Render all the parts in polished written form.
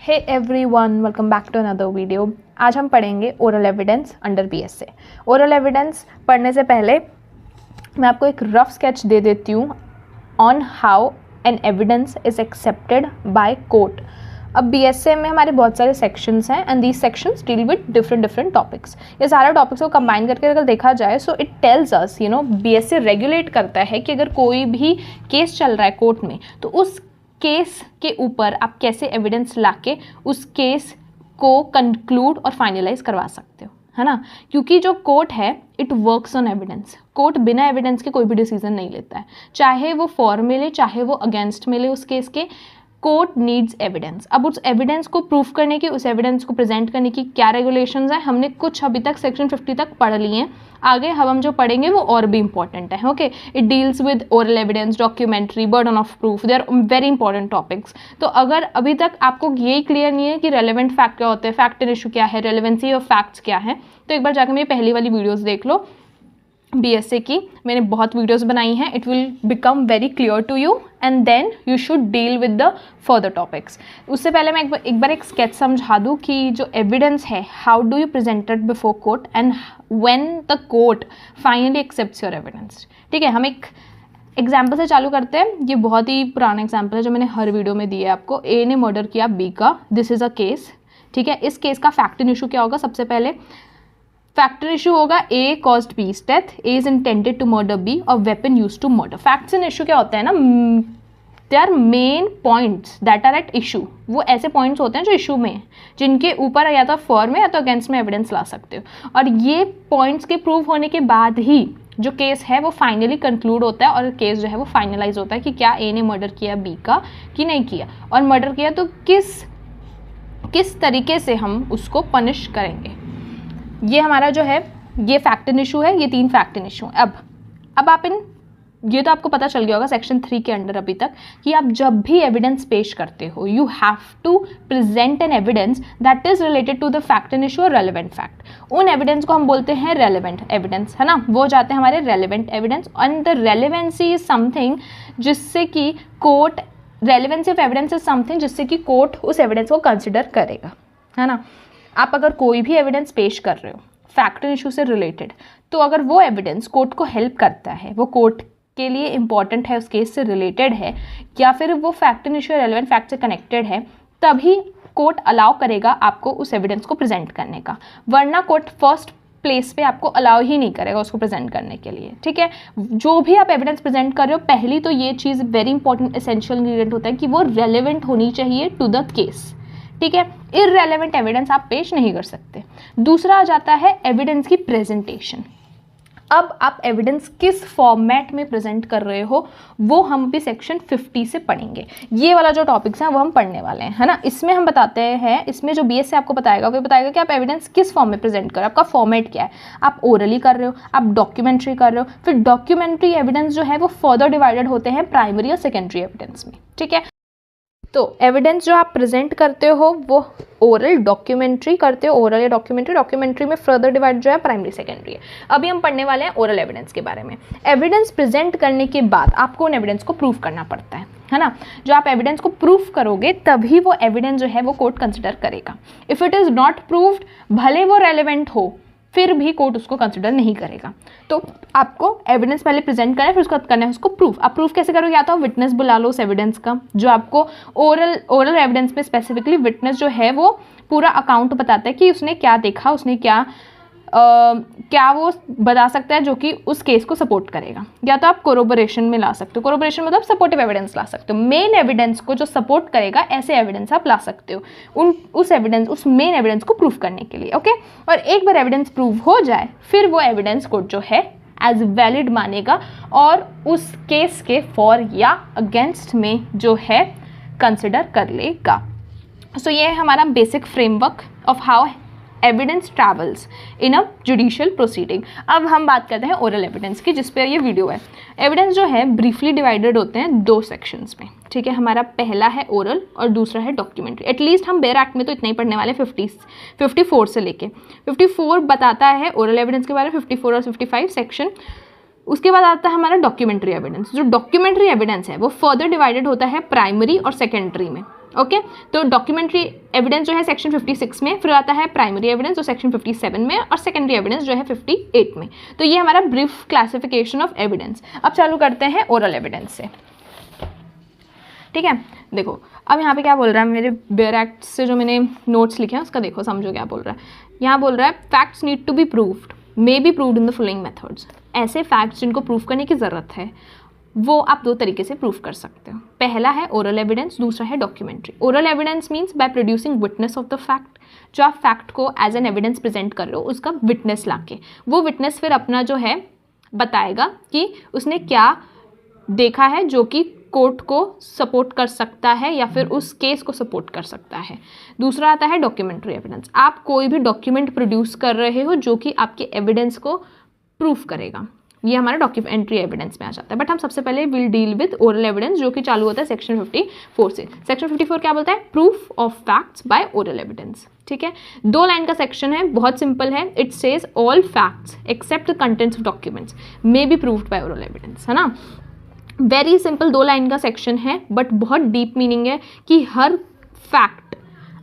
Hey everyone, welcome back to another video. आज हम पढ़ेंगे oral evidence under BSA. Oral evidence पढ़ने से पहले मैं आपको एक रफ स्केच दे देती हूँ on how an evidence is accepted by court. अब बीएसए में हमारे बहुत सारे सेक्शंस हैं and these sections deal with different topics. ये सारे टॉपिक्स को कंबाइन करके अगर देखा जाए so it tells us BSA regulate करता है कि अगर कोई भी केस चल रहा है कोर्ट में तो उस केस के ऊपर आप कैसे एविडेंस लाके उस केस को कंक्लूड और फाइनलाइज करवा सकते हो, है ना। क्योंकि जो कोर्ट है it works on evidence. Court बिना एविडेंस के कोई भी डिसीजन नहीं लेता है, चाहे वो फॉर में ले चाहे वो अगेंस्ट में ले उस केस के। Court needs evidence. अब उस एविडेंस को प्रूफ करने की, उस एविडेंस को प्रेजेंट करने की क्या रेगुलेशंस हैं, हमने कुछ अभी तक सेक्शन 50 तक पढ़ लिए हैं। आगे हम जो पढ़ेंगे वो और भी इंपॉर्टेंट है। Okay, it deals with oral evidence, documentary, burden of proof, they are very important topics. तो अगर अभी तक आपको यही क्लियर नहीं है कि रेलेवेंट फैक्ट क्या होते हैं, फैक्ट एंड इशू क्या है, रेलेवेंसी ऑफ फैक्ट्स क्या है, तो एक बार जाकर मेरी पहली वाली वीडियोज़ देख लो बीएसए की। मैंने बहुत वीडियोस बनाई हैं। It will become very clear to you and then you should deal with the further topics. उससे पहले मैं एक बार एक स्केच समझा दूँ कि जो एविडेंस है how do you presented before court and when the court finally accepts your evidence. ठीक है, हम एक एग्जाम्पल से चालू करते हैं। ये बहुत ही पुराना एग्जाम्पल है जो मैंने हर वीडियो में दिया है आपको। ए ने मर्डर किया बी का, दिस इज़ अ केस। ठीक है, इस केस का फैक्ट एंड इशू क्या होगा? सबसे पहले फैक्टर इशू होगा A caused B's death, A is intended to murder B और weapon use to murder. Facts and issue क्या होता है ना, they are main points that are at issue. वो ऐसे पॉइंट्स होते हैं जो इशू में हैं, जिनके ऊपर या तो फॉर में या तो अगेंस्ट में एविडेंस ला सकते हो। और ये पॉइंट्स के प्रूव होने के बाद ही जो केस है वो फाइनली कंक्लूड होता है और केस जो है वो फाइनलाइज होता है कि क्या ए ने मर्डर किया बी का कि नहीं किया, और मर्डर किया तो किस तरीके से हम उसको पनिश करेंगे। ये हमारा जो है ये फैक्ट एंड इशू है, ये 3 फैक्ट एंड इशू है। अब आप ये तो आपको पता चल गया होगा सेक्शन 3 के अंडर अभी तक कि आप जब भी एविडेंस पेश करते हो you have to present an evidence that is related to the fact and issue और रेलेवेंट फैक्ट। उन एविडेंस को हम बोलते हैं रेलेवेंट एविडेंस, है ना। वो जाते हैं हमारे relevant evidence. And the relevancy is something जिससे कि court, relevancy of evidence is something जिससे कि कोर्ट उस एविडेंस को कंसिडर करेगा, है ना। आप अगर कोई भी एविडेंस पेश कर रहे हो फैक्ट एंड इशू से रिलेटेड, तो अगर वो एविडेंस कोर्ट को हेल्प करता है, वो कोर्ट के लिए इंपॉर्टेंट है, उस केस से रिलेटेड है, या फिर वो fact and issue relevant fact से कनेक्टेड है, तभी कोर्ट अलाउ करेगा आपको उस एविडेंस को प्रेजेंट करने का। वरना कोर्ट फर्स्ट प्लेस पे आपको अलाउ ही नहीं करेगा उसको प्रेजेंट करने के लिए। ठीक है, जो भी आप एविडेंस प्रेजेंट कर रहे हो, पहली तो ये चीज़ वेरी इंपॉर्टेंट एसेंशियल इंग्रेडिएंट होता है कि वो रेलेवेंट होनी चाहिए टू द केस। ठीक है, इररेलेवेंट एविडेंस आप पेश नहीं कर सकते। दूसरा आ जाता है एविडेंस की प्रेजेंटेशन। अब आप एविडेंस किस फॉर्मेट में प्रेजेंट कर रहे हो वो हम भी सेक्शन 50 से पढ़ेंगे। ये वाला जो टॉपिक्स हैं वो हम पढ़ने वाले हैं, है ना। इसमें हम बताते हैं, इसमें जो बीएसए आपको बताएगा वो बताएगा कि आप एविडेंस किस फॉर्म में प्रेजेंट कर रहे हो, आपका फॉर्मेट क्या है। आप ओरली कर रहे हो, आप डॉक्यूमेंट्री कर रहे हो, फिर डॉक्यूमेंट्री एविडेंस जो है वो फर्दर डिवाइडेड होते हैं प्राइमरी और सेकेंडरी एविडेंस में। ठीक है, तो एविडेंस जो आप प्रेजेंट करते हो वो ओरल, डॉक्यूमेंट्री करते हो, ओरल या डॉक्यूमेंट्री। डॉक्यूमेंट्री में फर्दर डिवाइड जो है प्राइमरी सेकेंडरी है। अभी हम पढ़ने वाले हैं ओरल एविडेंस के बारे में। एविडेंस प्रेजेंट करने के बाद आपको उन एविडेंस को प्रूफ करना पड़ता है ना। जो आप एविडेंस को प्रूफ करोगे तभी वो एविडेंस जो है वो कोर्ट कंसिडर करेगा। If it is not proved, भले वो रेलेवेंट हो, फिर भी कोर्ट उसको कंसिडर नहीं करेगा। तो आपको एविडेंस पहले प्रेजेंट करना है, फिर उसके बाद करना है उसको प्रूफ। आप प्रूफ कैसे करोगे? या तो आप विटनेस बुला लो उस एविडेंस का, जो आपको ओरल एविडेंस में स्पेसिफिकली विटनेस जो है वो पूरा अकाउंट बताता है कि उसने क्या देखा, उसने क्या वो बता सकता है जो कि उस केस को सपोर्ट करेगा। या तो आप कोरोबोरेशन में ला सकते हो, कोरोबोरेशन मतलब सपोर्टिव एविडेंस ला सकते हो। मेन एविडेंस को जो सपोर्ट करेगा ऐसे एविडेंस आप ला सकते हो उस मेन एविडेंस को प्रूफ करने के लिए। ओके, और एक बार एविडेंस प्रूव हो जाए फिर वो एविडेंस कोर्ट जो है एज वैलिड मानेगा और उस केस के फॉर या अगेंस्ट में जो है कंसिडर कर लेगा। सो ये है हमारा basic framework of how evidence travels in a judicial proceeding. अब हम बात करते हैं ओरल एविडेंस की, जिस पर ये वीडियो है। एविडेंस जो है ब्रीफली डिवाइडेड होते हैं 2 सेक्शंस में। ठीक है, हमारा पहला है ओरल और दूसरा है डॉक्यूमेंट्री। एटलीस्ट हम बेयर एक्ट में तो इतना ही पढ़ने वाले 54 से लेके 54 बताता है ओरल एविडेंस के बारे में, 54 और 55 सेक्शन। उसके बाद आता है हमारा डॉक्यूमेंट्री एविडेंस। जो डॉक्यूमेंट्री एविडेंस है वो फर्दर डिवाइडेड होता है प्राइमरी और सेकेंडरी में। ओके तो डॉक्यूमेंट्री एविडेंस जो है सेक्शन 56 में, फिर आता है प्राइमरी एविडेंस जो सेक्शन 57 में, और सेकेंडरी एविडेंस जो है 58 में। तो ये हमारा ब्रीफ क्लासिफिकेशन ऑफ एविडेंस। अब चालू करते हैं ओरल एविडेंस से, ठीक है। देखो अब यहाँ पे क्या बोल रहा है, मेरे बेयर एक्ट से जो मैंने नोट्स लिखे हैं उसका देखो, समझो क्या बोल रहा है। यहाँ बोल रहा है facts need to be proved, may be proved in the following methods. ऐसे फैक्ट्स जिनको प्रूव करने की ज़रूरत है वो आप दो तरीके से प्रूव कर सकते हो। पहला है ओरल एविडेंस, दूसरा है documentary. Oral evidence means by producing witness of the fact, जो आप फैक्ट को एज एन एविडेंस प्रेजेंट कर रहे हो उसका विटनेस लाके, वो विटनेस फिर अपना जो है बताएगा कि उसने क्या देखा है जो कि कोर्ट को सपोर्ट कर सकता है या फिर उस केस को सपोर्ट कर सकता है। दूसरा आता है डॉक्यूमेंट्री एविडेंस। आप कोई भी डॉक्यूमेंट प्रोड्यूस कर रहे हो जो कि आपके एविडेंस को प्रूफ करेगा, ये हमारा डॉक्यूमेंट्री एविडेंस में आ जाता है। बट हम सबसे पहले will deal with oral evidence जो कि चालू होता है सेक्शन 54 से। सेक्शन 54 क्या बोलता है? Proof of facts bye oral evidence, ठीक है। 2 लाइन का सेक्शन है, बहुत सिंपल है। It says all facts except the contents of documents may be proved by oral evidence, है ना। वेरी सिंपल 2 लाइन का सेक्शन है, बट बहुत डीप मीनिंग है कि हर फैक्ट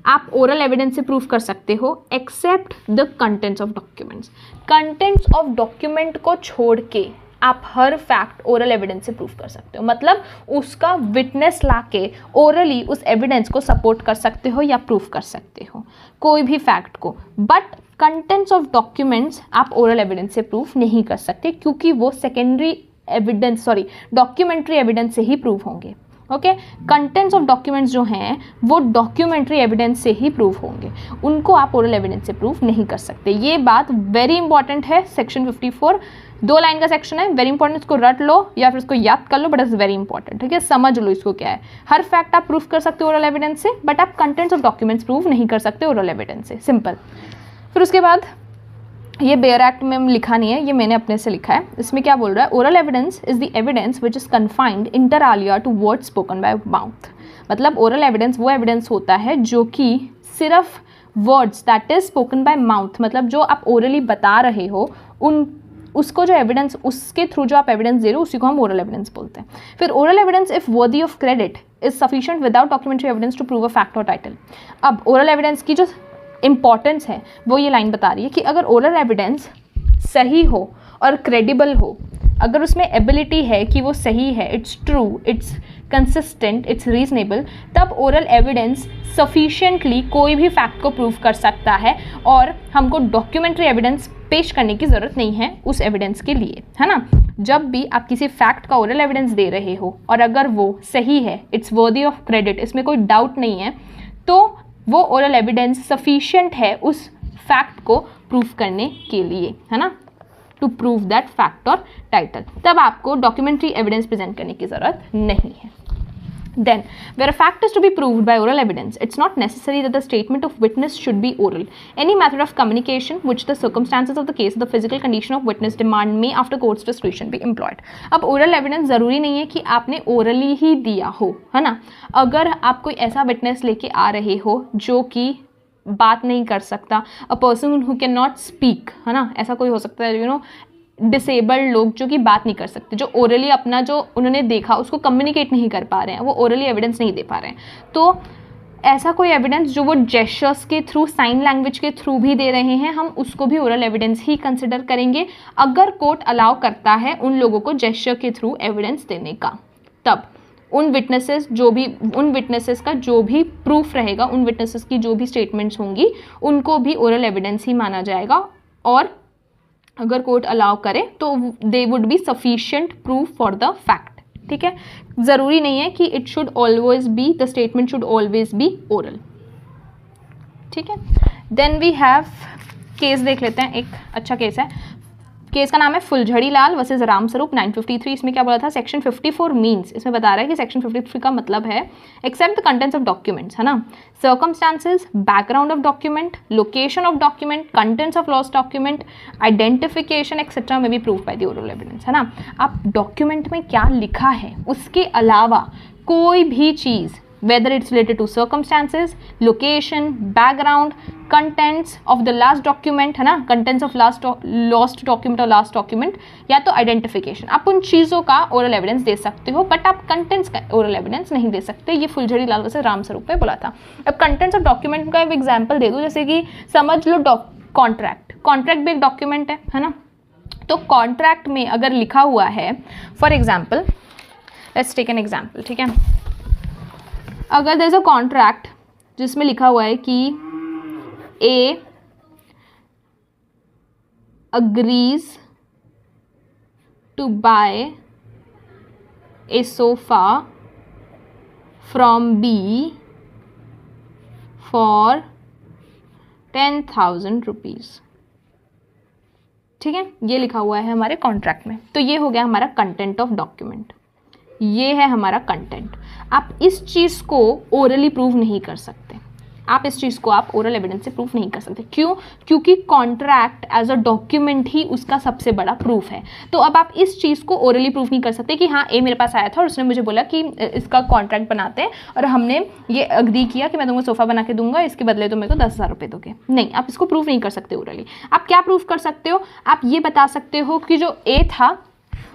आप ओरल एविडेंस से प्रूफ कर सकते हो except the contents of documents. Contents of document को छोड़ के आप हर फैक्ट ओरल एविडेंस से प्रूफ कर सकते हो, मतलब उसका विटनेस लाके ओरली उस एविडेंस को सपोर्ट कर सकते हो या प्रूफ कर सकते हो कोई भी फैक्ट को। बट कंटेंट्स ऑफ डॉक्यूमेंट्स आप ओरल एविडेंस से प्रूफ नहीं कर सकते क्योंकि वो सेकेंडरी एविडेंस डॉक्यूमेंट्री एविडेंस से ही प्रूव होंगे। ओके, कंटेंट्स ऑफ डॉक्यूमेंट्स जो हैं वो डॉक्यूमेंट्री एविडेंस से ही प्रूव होंगे, उनको आप ओरल एविडेंस से प्रूव नहीं कर सकते। ये बात वेरी इंपॉर्टेंट है। सेक्शन 54 2 लाइन का सेक्शन है, वेरी इंपॉर्टेंट। इसको रट लो या फिर इसको याद कर लो, बट इट्स वेरी इंपॉर्टेंट, ठीक है। समझ लो इसको क्या है। हर फैक्ट आप प्रूव कर सकते हो ओरल एविडेंस से, बट आप कंटेंट्स ऑफ डॉक्यूमेंट्स प्रूव नहीं कर सकते ओरल एविडेंस से, सिंपल। फिर उसके बाद ये बेयर एक्ट में लिखा नहीं है, ये मैंने अपने से लिखा है। इसमें क्या बोल रहा है? Oral evidence is the evidence which is confined inter alia to words spoken by mouth. मतलब ओरल एविडेंस वो एविडेंस होता है जो कि सिर्फ words that is spoken by mouth, मतलब जो आप ओरली बता रहे हो उसको जो एविडेंस, उसके थ्रू जो आप एविडेंस दे रहे हो उसी को हम ओरल एविडेंस बोलते हैं। फिर oral evidence if worthy of credit is sufficient without documentary evidence to prove a fact और टाइटल। अब ओरल एविडेंस की जो इंपॉर्टेंस है वो ये लाइन बता रही है कि अगर ओरल एविडेंस सही हो और क्रेडिबल हो, अगर उसमें एबिलिटी है कि वो सही है, it's true, it's consistent, it's reasonable, तब ओरल एविडेंस सफिशिएंटली कोई भी फैक्ट को प्रूव कर सकता है और हमको डॉक्यूमेंट्री एविडेंस पेश करने की ज़रूरत नहीं है उस एविडेंस के लिए, है ना। जब भी आप किसी फैक्ट का ओरल एविडेंस दे रहे हो और अगर वो सही है, इट्स वर्दी ऑफ क्रेडिट, इसमें कोई डाउट नहीं है, तो वो ओरल एविडेंस सफिशिएंट है उस फैक्ट को प्रूव करने के लिए, है ना, टू प्रूव दैट फैक्ट और टाइटल। तब आपको डॉक्यूमेंट्री एविडेंस प्रेजेंट करने की ज़रूरत नहीं है। Then, where a fact is to be proved by oral evidence, it's not necessary that the statement of witness should be oral. Any method of communication which the circumstances of the case, the physical condition of witness demand may, after court's discretion, be employed. अब oral evidence ज़रूरी नहीं है कि आपने orally ही दिया हो, है ना। अगर आप कोई ऐसा witness लेके आ रहे हो जो कि बात नहीं कर सकता, a person who cannot speak, है ना, ऐसा कोई हो सकता है, you know, डिसेबल्ड लोग जो कि बात नहीं कर सकते, जो ओरली अपना जो उन्होंने देखा उसको कम्युनिकेट नहीं कर पा रहे हैं, वो ओरली एविडेंस नहीं दे पा रहे हैं, तो ऐसा कोई एविडेंस जो वो जेस्चर्स के थ्रू, साइन लैंग्वेज के थ्रू भी दे रहे हैं, हम उसको भी ओरल एविडेंस ही कंसिडर करेंगे अगर कोर्ट अलाउ करता है उन लोगों को जेस्चर के थ्रू एविडेंस देने का। तब उन विटनेसेस का जो भी प्रूफ रहेगा, उन विटनेसेस की जो भी स्टेटमेंट्स होंगी, उनको भी ओरल एविडेंस ही माना जाएगा और अगर कोर्ट अलाउ करे तो they would be sufficient proof for the fact, ठीक है। ज़रूरी नहीं है कि it should always be, the statement should always be oral, ठीक है। देन वी हैव केस देख लेते हैं, एक अच्छा केस है। केस का नाम है फुलझड़ी लाल वर्सेस रामस्वरूप 953। इसमें क्या बोला था? सेक्शन 54 मीन्स, इसमें बता रहा है कि सेक्शन 53 का मतलब है except the contents of documents, है ना, circumstances, background of document, location of document, contents of lost document, identification etcetera may be prove by the oral evidence, है ना। आप डॉक्यूमेंट में क्या लिखा है उसके अलावा कोई भी चीज़ whether it's related to circumstances, location, background, contents of the last document, है ना, contents of lost document और last document, या तो identification. आप उन चीज़ों का oral evidence दे सकते हो, बट आप contents का oral evidence नहीं दे सकते. ये फुलझड़ी लाल वैसे राम स्वरूप पे बोला था. अब contents of document का एक एग्जाम्पल दे दूँ, जैसे कि समझ लो कॉन्ट्रैक्ट भी एक डॉक्यूमेंट है ना. तो कॉन्ट्रैक्ट में अगर लिखा हुआ है, for example, let's take an example, ठीक है. अगर देयर इज अ कॉन्ट्रैक्ट जिसमें लिखा हुआ है कि A agrees to buy a sofa from B for 10,000 rupees, ठीक है, ये लिखा हुआ है हमारे कॉन्ट्रैक्ट में. तो ये हो गया हमारा कंटेंट ऑफ डॉक्यूमेंट, ये है हमारा कंटेंट. आप इस चीज़ को ओरली प्रूव नहीं कर सकते, आप इस चीज़ को आप ओरल एविडेंस से प्रूफ नहीं कर सकते. क्यों? क्योंकि कॉन्ट्रैक्ट एज अ डॉक्यूमेंट ही उसका सबसे बड़ा प्रूफ है. तो अब आप इस चीज़ को ओरली प्रूफ नहीं कर सकते कि हाँ ए मेरे पास आया था और उसने मुझे बोला कि इसका कॉन्ट्रैक्ट बनाते हैं और हमने ये अग्री किया कि मैं तुमको सोफ़ा बना के दूंगा, इसके बदले तो मेरे को 10,000 रुपये दोगे. नहीं, आप इसको प्रूफ नहीं कर सकते ओरली. आप क्या प्रूफ कर सकते हो? आप ये बता सकते हो कि जो ए था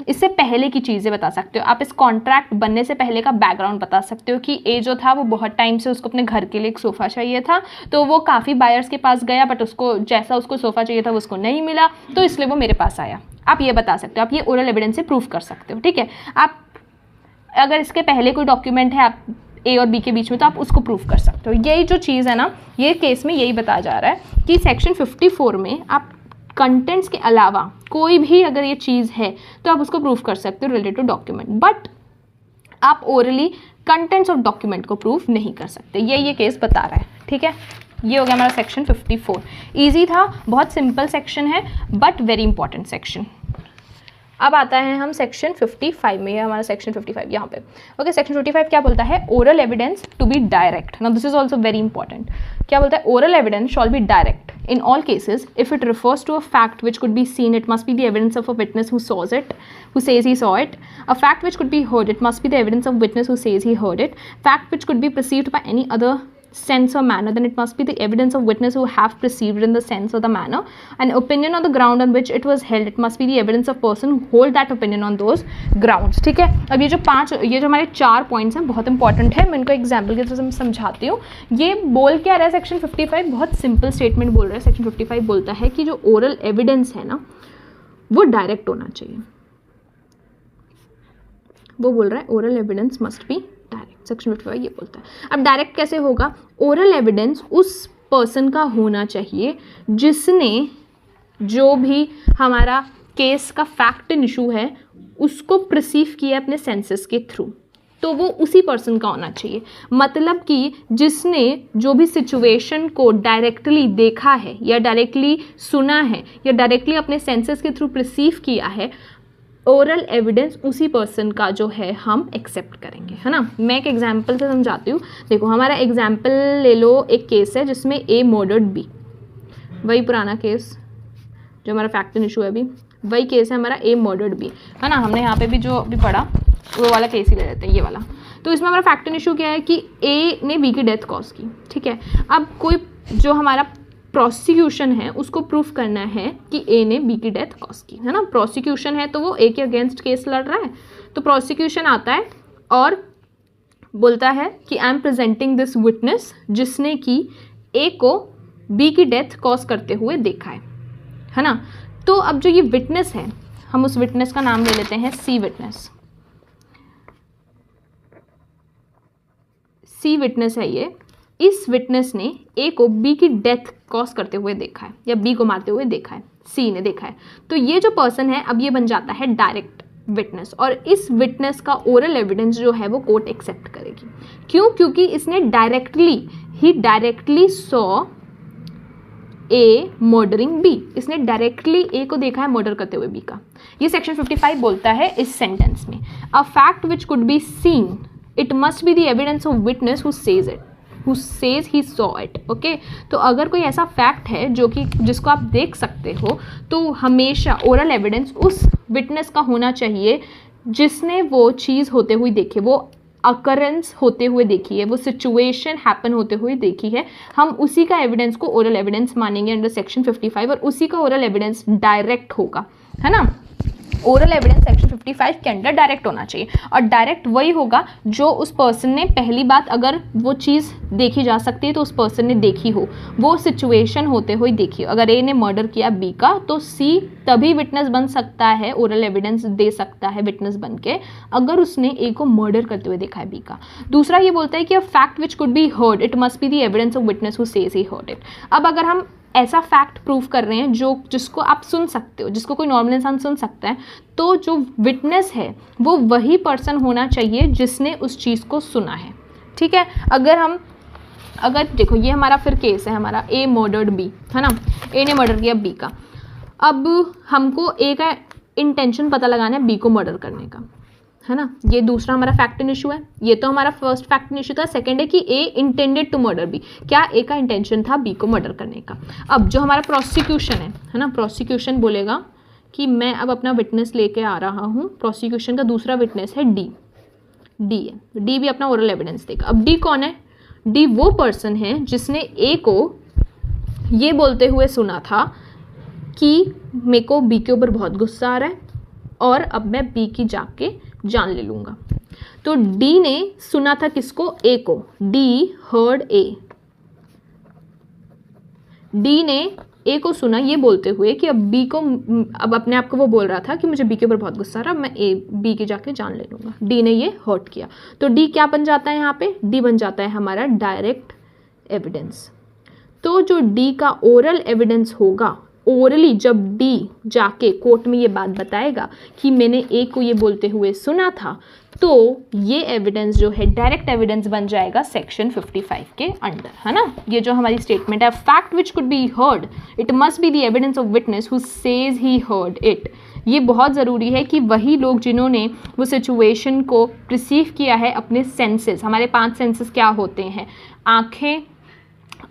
इससे पहले की चीज़ें बता सकते हो. आप इस कॉन्ट्रैक्ट बनने से पहले का बैकग्राउंड बता सकते हो कि ए जो था वो बहुत टाइम से उसको अपने घर के लिए एक सोफ़ा चाहिए था, तो वो काफ़ी बायर्स के पास गया बट उसको जैसा उसको सोफ़ा चाहिए था वो उसको नहीं मिला, तो इसलिए वो मेरे पास आया. आप ये बता सकते हो, आप ये ओरल एविडेंस से प्रूफ कर सकते हो, ठीक है. आप अगर इसके पहले कोई डॉक्यूमेंट है आप ए और बी के बीच में, तो आप उसको प्रूफ कर सकते हो. यही जो चीज़ है ना, ये केस में यही बताया जा रहा है कि सेक्शन 54 में आप कंटेंट्स के अलावा कोई भी अगर ये चीज़ है तो आप उसको प्रूफ कर सकते हो रिलेटेड टू डॉक्यूमेंट, बट आप ओरली कंटेंट्स ऑफ डॉक्यूमेंट को प्रूफ नहीं कर सकते. ये केस बता रहा है, ठीक है. ये हो गया हमारा सेक्शन 54. इजी था, बहुत सिंपल सेक्शन है बट वेरी इंपॉर्टेंट सेक्शन. अब आता है हम सेक्शन 55 में. ये हमारा सेक्शन 55 यहाँ पे. ओके, सेक्शन 55 क्या बोलता है? Oral evidence to be direct. Now this is also very important. क्या बोलता है? Oral evidence shall be direct in all cases. If it refers to a fact which could be seen, it must be the evidence of a witness who saws it, who says he saw it. A fact which could be heard, it must be the evidence of witness who says he heard it. Fact which could be perceived by any other sense or manner, then it must be the evidence of witness who have perceived in the sense or the manner. An opinion on the ground on which it was held, it must be the evidence of person who hold that opinion on those grounds. ठीक है. अब ये जो हमारे 4 points हैं बहुत important है. मैं इनको एग्जाम्पल के थ्रू समझाती हूँ. ये बोल क्या रहा है सेक्शन 55? बहुत सिंपल स्टेटमेंट बोल रहा है. सेक्शन 55 बोलता है कि जो ओरल एविडेंस है ना वो डायरेक्ट होना चाहिए. वो बोल रहा है oral evidence must be direct. Section 55 ये बोलता है. अब डायरेक्ट कैसे होगा? ओरल एविडेंस उस पर्सन का होना चाहिए जिसने जो भी हमारा केस का फैक्ट एंड इशू है उसको परसीव किया अपने सेंसेस के थ्रू, तो वो उसी पर्सन का होना चाहिए. मतलब कि जिसने जो भी सिचुएशन को डायरेक्टली देखा है या डायरेक्टली सुना है या डायरेक्टली अपने सेंसेस के थ्रू परसीव किया है, ओरल एविडेंस उसी पर्सन का जो है हम एक्सेप्ट करेंगे, है ना. मैं एक एग्जांपल से समझाती हूँ. देखो, हमारा एग्जांपल ले लो. एक केस है जिसमें ए मर्डर्ड बी. वही पुराना केस जो हमारा फैक्ट एंड इशू है अभी, वही केस है हमारा ए मर्डर्ड बी, है ना. हमने यहाँ पे भी जो अभी पढ़ा वो वाला केस ही ले लेते हैं, ये वाला. तो इसमें हमारा फैक्ट एंड इशू क्या है कि ए ने बी की डेथ कॉज की, ठीक है. अब कोई जो हमारा प्रोसिक्यूशन है उसको प्रूफ करना है कि ए ने बी की डेथ कॉज की, है ना. प्रोसिक्यूशन है तो वो ए के अगेंस्ट केस लड़ रहा है, तो प्रोसिक्यूशन आता है और बोलता है कि I am presenting this witness जिसने कि ए को बी की डेथ कॉज करते हुए देखा है ना. तो अब जो ये विटनेस है, हम उस विटनेस का नाम ले लेते हैं सी विटनेस. सी विटनेस है ये. इस विटनेस ने ए को बी की डेथ कॉज करते हुए देखा है या बी को मारते हुए देखा है, सी ने देखा है. तो ये जो पर्सन है अब ये बन जाता है डायरेक्ट विटनेस, और इस विटनेस का ओरल एविडेंस जो है वो कोर्ट एक्सेप्ट करेगी. क्यों? क्योंकि इसने directly saw a murdering B. इसने डायरेक्टली ए को देखा है मर्डर करते हुए बी का. ये सेक्शन 55 बोलता है इस सेंटेंस में, a fact which could be seen, it must be the evidence of witness who says it, who says he saw it. Okay, तो अगर कोई ऐसा फैक्ट है जो कि जिसको आप देख सकते हो, तो हमेशा ओरल एविडेंस उस विटनेस का होना चाहिए जिसने वो चीज़ होते हुए देखे, वो अकरेंस होते हुए देखी है, वो सिचुएशन हैपन होते हुए देखी है, हम उसी का एविडेंस को ओरल एविडेंस मानेंगे अंडर सेक्शन 55 और उसी का ओरल एविडेंस डायरेक्ट होगा, है ना। ओरल एविडेंस सेक्शन 55 के अंडर डायरेक्ट होना चाहिए और डायरेक्ट वही होगा जो उस पर्सन ने पहली बात, अगर वो चीज़ देखी जा सकती है तो उस पर्सन ने देखी हो, वो सिचुएशन होते हुए देखी हो। अगर ए ने मर्डर किया बी का तो सी तभी विटनेस बन सकता है, ओरल एविडेंस दे सकता है विटनेस बन के, अगर उसने ए को मर्डर करते हुए देखा है बी का। दूसरा ये बोलता है कि a fact which could be heard it must be the evidence of witness who says he heard it. अब अगर हम ऐसा फैक्ट प्रूव कर रहे हैं जिसको आप सुन सकते हो, जिसको कोई नॉर्मल इंसान सुन सकता है, तो जो विटनेस है वो वही पर्सन होना चाहिए जिसने उस चीज़ को सुना है, ठीक है। अगर देखो ये हमारा फिर केस है, हमारा ए मर्डर्ड बी, है ना, ए ने मर्डर किया बी का। अब हमको ए का इंटेंशन पता लगाना है बी को मर्डर करने का, है ना। ये दूसरा हमारा फैक्ट एंड इशू है, ये तो हमारा फर्स्ट फैक्ट एंड इशू था। सेकंड है कि ए इंटेंडेड टू मर्डर बी, क्या ए का इंटेंशन था बी को मर्डर करने का। अब जो हमारा प्रोसिक्यूशन है ना, प्रोसिक्यूशन बोलेगा कि मैं अब अपना विटनेस लेके आ रहा हूँ। प्रोसिक्यूशन का दूसरा विटनेस है डी है, डी भी अपना ओरल एविडेंस देगा। अब डी कौन है? डी वो पर्सन है जिसने ए को ये बोलते हुए सुना था कि मेरे को बी के ऊपर बहुत गुस्सा आ रहा है और अब मैं बी की जाके जान ले लूँगा। तो डी ने सुना था किसको? ए को। डी हर्ड ए, डी ने ए को सुना ये बोलते हुए कि अब बी को, अब अपने आप को वो बोल रहा था कि मुझे बी के ऊपर बहुत गुस्सा आ रहा है, मैं बी की जाके जान ले लूँगा। डी ने ये हर्ट किया, तो डी क्या बन जाता है यहाँ पे? डी बन जाता है हमारा डायरेक्ट एविडेंस। तो जो डी का ओरल एविडेंस होगा, ओरली जब डी जाके कोर्ट में ये बात बताएगा कि मैंने ए को ये बोलते हुए सुना था, तो ये एविडेंस जो है डायरेक्ट एविडेंस बन जाएगा सेक्शन 55 के अंडर, है ना। ये जो हमारी स्टेटमेंट है, fact which could be heard it must be the evidence of witness who says he heard it. ये बहुत ज़रूरी है कि वही लोग जिन्होंने वो सिचुएशन को रिसीव किया है अपने सेंसेस, हमारे 5 सेंसेस क्या होते हैं? आँखें,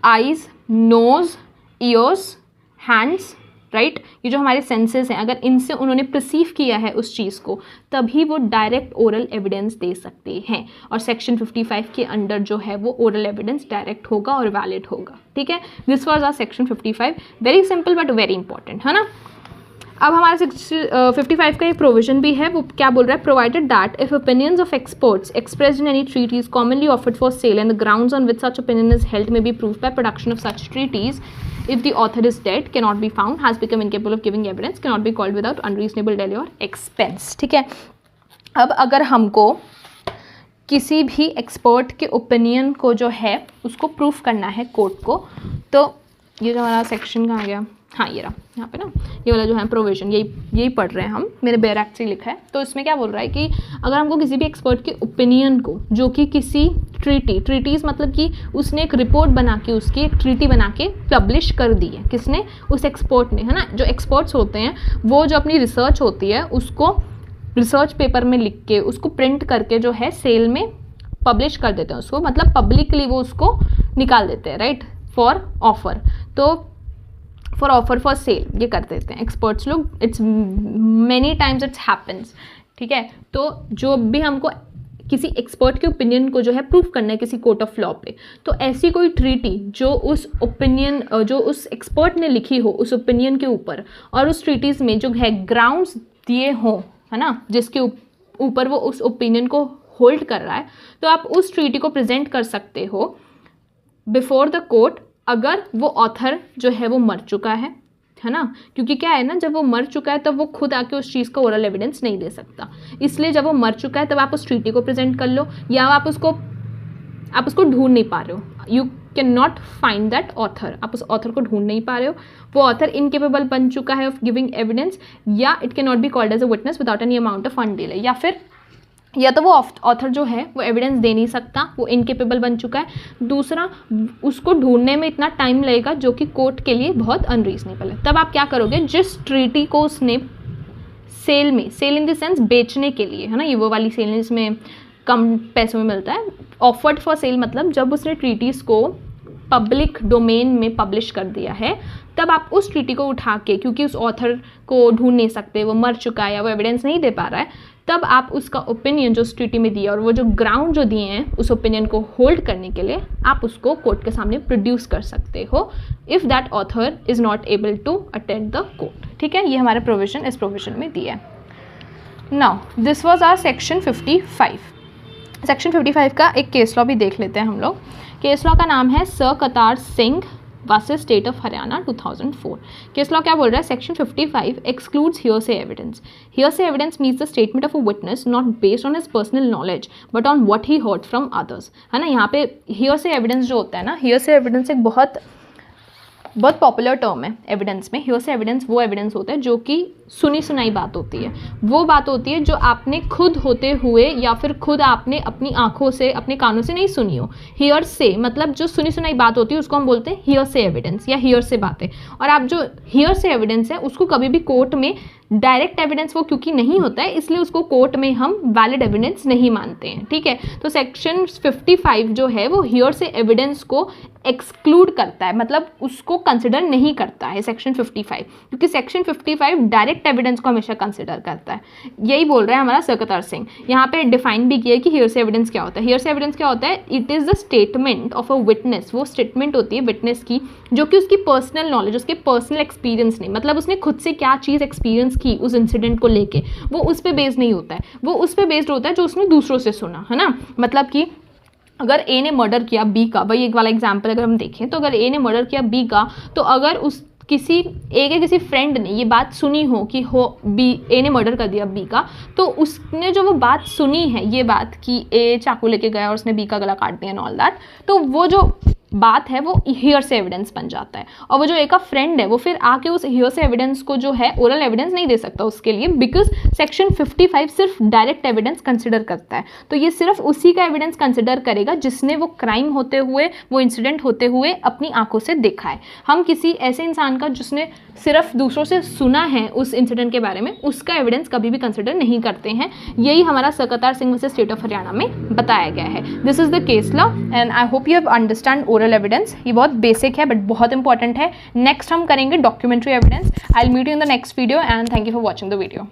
eyes, nose, ears, hands, right. ये जो हमारे सेंसेस हैं, अगर इनसे उन्होंने परसीव किया है उस चीज़ को, तभी वो डायरेक्ट ओरल एविडेंस दे सकते हैं। और सेक्शन 55 के अंडर जो है वो ओरल एविडेंस डायरेक्ट होगा और वैलिड होगा, ठीक है। This was our section 55, very simple but very important, है ना। अब हमारा 55 का एक प्रोविजन भी है, वो क्या बोल रहा है? Provided that if opinions of experts expressed in any treatises commonly offered for sale and the grounds on which such opinion is held may be proved by production of such treatises, if the author is dead, cannot be found, has become incapable of giving evidence, cannot be called without unreasonable delay or expense, ठीक है। अब अगर हमको किसी भी expert के opinion को जो है उसको प्रूफ करना है कोर्ट को, तो ये जो हमारा सेक्शन कहाँ गया? हाँ, ये रहा यहाँ पे ना, ये वाला जो है प्रोविजन, यही पढ़ रहे हैं हम, मेरे बेयर एक्ट से लिखा है। तो इसमें क्या बोल रहा है कि अगर हमको किसी भी एक्सपर्ट के ओपिनियन को, जो कि किसी ट्रीटीज़ मतलब कि उसने एक रिपोर्ट बना के, उसकी एक ट्रीटी बना के पब्लिश कर दी है, किसने? उस एक्सपर्ट ने, है ना। जो एक्सपर्ट्स होते हैं वो जो अपनी रिसर्च होती है उसको रिसर्च पेपर में लिख के उसको प्रिंट करके जो है सेल में पब्लिश कर देते हैं, उसको मतलब पब्लिकली वो उसको निकाल देते हैं, राइट, फॉर ऑफर। तो फॉर ऑफर फॉर सेल ये कर देते हैं एक्सपर्ट्स लोग। It's many times it's happens, ठीक है। तो जो भी हमको किसी एक्सपर्ट के ओपिनियन को जो है प्रूफ करना है किसी कोर्ट ऑफ लॉ पे, तो ऐसी कोई ट्रीटी जो उस ओपिनियन, जो उस एक्सपर्ट ने लिखी हो उस ओपिनियन के ऊपर, और उस ट्रीटीज़ में जो है ग्राउंड्स दिए हों, है ना, जिसके ऊपर वो उस ओपिनियन को होल्ड कर रहा है, तो आप उस ट्रीटी को प्रेजेंट कर सकते हो बिफोर द कोर्ट, अगर वो ऑथर जो है वो मर चुका है ना। क्योंकि क्या है ना, जब वो मर चुका है तब वो खुद आके उस चीज़ का ओरल एविडेंस नहीं दे सकता, इसलिए जब वो मर चुका है तब आप उस ट्रीटी को प्रेजेंट कर लो, या आप उसको ढूंढ नहीं पा रहे हो, you can not find that author, आप उस ऑथर को ढूंढ नहीं पा रहे हो, वो ऑथर इनकेपेबल बन चुका है ऑफ गिविंग एविडेंस, या it can not be called as a witness without any amount of fund delay, या तो वो ऑथर जो है वो एविडेंस दे नहीं सकता, वो इनकेपेबल बन चुका है। दूसरा, उसको ढूंढने में इतना टाइम लगेगा जो कि कोर्ट के लिए बहुत अनरीजनेबल है। तब आप क्या करोगे? जिस ट्रीटी को उसने सेल इन द सेंस बेचने के लिए, है ना, ये वो वाली सेल जिसमें कम पैसों में मिलता है, ऑफर्ड फॉर सेल मतलब जब उसने ट्रीटीज़ को पब्लिक डोमेन में पब्लिश कर दिया है, तब आप उस ट्रीटी को उठा के, क्योंकि उस ऑथर को ढूंढ नहीं सकते, वो मर चुका है या वो एविडेंस नहीं दे पा रहा है, तब आप उसका ओपिनियन जो उस ट्रीटी में दिया और वो जो ग्राउंड जो दिए हैं उस ओपिनियन को होल्ड करने के लिए आप उसको कोर्ट के सामने प्रोड्यूस कर सकते हो if that author is not able to attend the court. ठीक है, ये हमारे प्रोविजन इस प्रोविजन में दिया है। Now this was our section 55। Section 55 का एक केस लॉ भी देख लेते हैं हम लोग। केस लॉ का नाम है सर कतार Singh versus state of Haryana 2004। Case law क्या बोल रहा है? Section 55 excludes hearsay evidence. Hearsay evidence means the statement of a witness not based on his personal knowledge but on what he heard from others, है ना। यहाँ पे hearsay evidence जो होता है ना, हियरसे एविडेंस एक बहुत पॉपुलर टर्म है एविडेंस में। हियरसे एविडेंस वो एविडेंस होता है जो कि सुनी सुनाई बात होती है, वो बात होती है जो आपने खुद होते हुए या फिर खुद आपने अपनी आंखों से, अपने कानों से नहीं सुनी हो। हियरसे मतलब जो सुनी सुनाई बात होती है उसको हम बोलते हैं हियरसे एविडेंस या हियरसे बातें। और आप जो हियरसे एविडेंस है उसको कभी भी कोर्ट में डायरेक्ट एविडेंस वो क्योंकि नहीं होता है, इसलिए उसको कोर्ट में हम वैलिड एविडेंस नहीं मानते हैं। ठीक है, तो सेक्शन 55 जो है वो हियरसे एविडेंस को एक्सक्लूड करता है, मतलब उसको कंसिडर नहीं करता है सेक्शन 55, क्योंकि सेक्शन 55 डायरेक्ट एविडेंस को हमेशा कंसिडर करता है। यही बोल रहा है हमारा सर कतार सिंह। यहाँ पे डिफाइन भी किया है कि हियरसे एविडेंस क्या होता है। हियरसे एविडेंस क्या होता है? It is the statement of a witness. वो स्टेटमेंट होती है विटनेस की जो कि उसकी पर्सनल नॉलेज, उसके पर्सनल एक्सपीरियंस नहीं, मतलब उसने खुद से क्या चीज़ एक्सपीरियंस की उस इंसिडेंट को लेके, वो उस पे बेस्ड नहीं होता है, वो उस पे बेस्ड होता है जो उसने दूसरों से सुना, है ना। मतलब कि अगर ए ने मर्डर किया बी का, वही एक वाला एग्जांपल अगर हम देखें, तो अगर ए ने मर्डर किया बी का, तो अगर उस किसी ए के किसी फ्रेंड ने ये बात सुनी हो कि हो बी, ए ने मर्डर कर दिया बी का, तो उसने जो वो बात सुनी है, ये बात कि ए चाकू लेके गया और उसने बी का गला काट दिया एंड ऑल दैट, तो वो जो बात है वो हियरसे एविडेंस बन जाता है। और वो जो एक का फ्रेंड है वो फिर आके उस हियरसे एविडेंस को जो है ओरल एविडेंस नहीं दे सकता उसके लिए, बिकॉज सेक्शन 55 सिर्फ डायरेक्ट एविडेंस कंसिडर करता है। तो ये सिर्फ उसी का एविडेंस कंसिडर करेगा जिसने वो क्राइम होते हुए, वो इंसिडेंट होते हुए अपनी आंखों से देखा है। हम किसी ऐसे इंसान का जिसने सिर्फ दूसरों से सुना है उस इंसिडेंट के बारे में, उसका एविडेंस कभी भी कंसिडर नहीं करते हैं। यही हमारा सर कतार Singh versus state of Haryana में बताया गया है। This is the case law and I hope you have understand oral evidence. ये बहुत बेसिक है बट बहुत इंपॉर्टेंट है। नेक्स्ट हम करेंगे documentary evidence. I will meet you in the next video and thank you for watching the video.